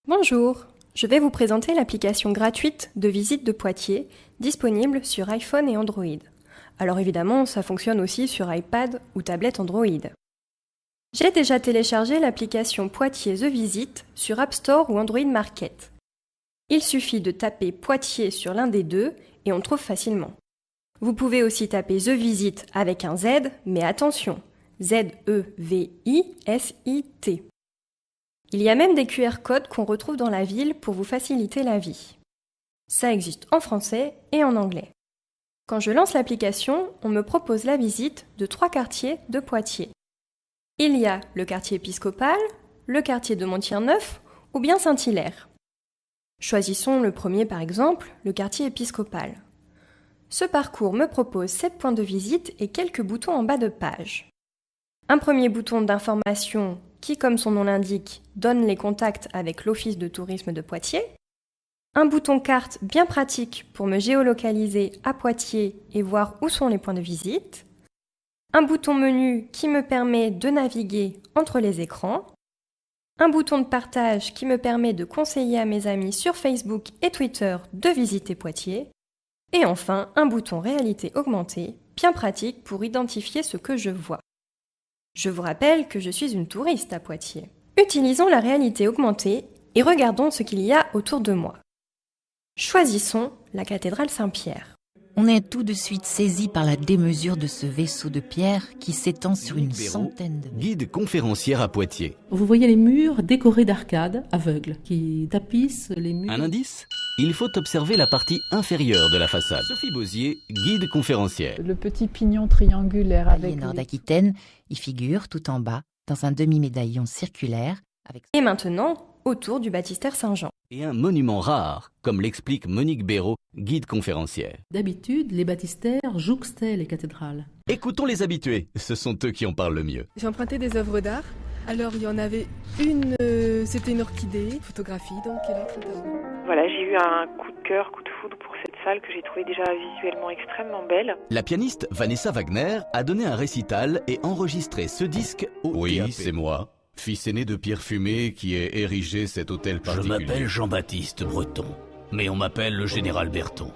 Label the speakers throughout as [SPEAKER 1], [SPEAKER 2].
[SPEAKER 1] Bonjour, je vais vous présenter l'application gratuite de visite de Poitiers, disponible sur iPhone et Android. Alors évidemment, ça fonctionne aussi sur iPad ou tablette Android. J'ai déjà téléchargé l'application Poitiers The Visit sur App Store ou Android Market. Il suffit de taper Poitiers sur l'un des deux et on trouve facilement. Vous pouvez aussi taper The Visit avec un Z, mais attention, Z-E-V-I-S-I-T. Il y a même des QR codes qu'on retrouve dans la ville pour vous faciliter la vie. Ça existe en français et en anglais. Quand je lance l'application, on me propose la visite de 3 quartiers de Poitiers. Il y a le quartier épiscopal, le quartier de Montier-Neuf ou bien Saint-Hilaire. Choisissons le premier par exemple, le quartier épiscopal. Ce parcours me propose 7 points de visite et quelques boutons en bas de page. Un premier bouton d'information qui, comme son nom l'indique, donne les contacts avec l'Office de tourisme de Poitiers. Un bouton carte bien pratique pour me géolocaliser à Poitiers et voir où sont les points de visite. Un bouton menu qui me permet de naviguer entre les écrans. Un bouton de partage qui me permet de conseiller à mes amis sur Facebook et Twitter de visiter Poitiers. Et enfin, un bouton réalité augmentée, bien pratique pour identifier ce que je vois. Je vous rappelle que je suis une touriste à Poitiers. Utilisons la réalité augmentée et regardons ce qu'il y a autour de moi. Choisissons la cathédrale Saint-Pierre.
[SPEAKER 2] On est tout de suite saisi par la démesure de ce vaisseau de pierre qui s'étend sur une centaine de mètres.
[SPEAKER 3] Guide conférencière à Poitiers.
[SPEAKER 4] Vous voyez les murs décorés d'arcades aveugles qui tapissent les murs.
[SPEAKER 3] Un indice ? Il faut observer la partie inférieure de la façade. Sophie Bosier, guide conférencière.
[SPEAKER 5] Le petit pignon triangulaire avec
[SPEAKER 2] Aliénor d'Aquitaine y figure tout en bas, dans un demi-médaillon circulaire.
[SPEAKER 1] Et maintenant, autour du baptistère Saint-Jean.
[SPEAKER 3] Et un monument rare, comme l'explique Monique Béraud, guide conférencière.
[SPEAKER 4] D'habitude, les baptistères jouxtaient les cathédrales.
[SPEAKER 3] Écoutons les habitués, ce sont eux qui en parlent le mieux.
[SPEAKER 6] J'ai emprunté des œuvres d'art. Alors il y en avait une, c'était une orchidée, photographie donc, et l'autre un tableau.
[SPEAKER 7] Voilà, j'ai eu un coup de cœur, coup de foudre pour cette salle que j'ai trouvée déjà visuellement extrêmement belle.
[SPEAKER 3] La pianiste Vanessa Wagner a donné un récital et enregistré ce disque au
[SPEAKER 8] Oui,
[SPEAKER 3] TAP.
[SPEAKER 8] c'est moi, fils aîné de Pierre Fumé qui ait érigé cet hôtel
[SPEAKER 9] Je
[SPEAKER 8] particulier.
[SPEAKER 9] m'appelle Jean-Baptiste Breton, mais on m'appelle le général Berton.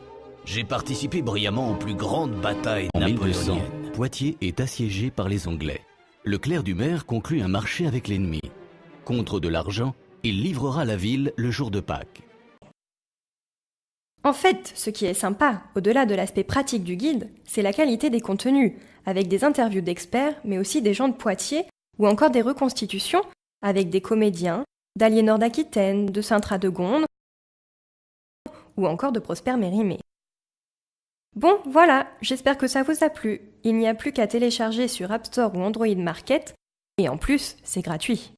[SPEAKER 9] J'ai participé brillamment aux plus grandes batailles
[SPEAKER 3] En 1200,
[SPEAKER 9] napoléoniennes.
[SPEAKER 3] Poitiers est assiégé par les Anglais. Le clerc du maire conclut un marché avec l'ennemi. Contre de l'argent, il livrera la ville le jour de Pâques.
[SPEAKER 1] En fait, ce qui est sympa, au-delà de l'aspect pratique du guide, c'est la qualité des contenus, avec des interviews d'experts, mais aussi des gens de Poitiers, ou encore des reconstitutions, avec des comédiens, d'Aliénor d'Aquitaine, de Saint-Radegonde, ou encore de Prosper Mérimée. Bon, voilà, j'espère que ça vous a plu. Il n'y a plus qu'à télécharger sur App Store ou Android Market, et en plus, c'est gratuit.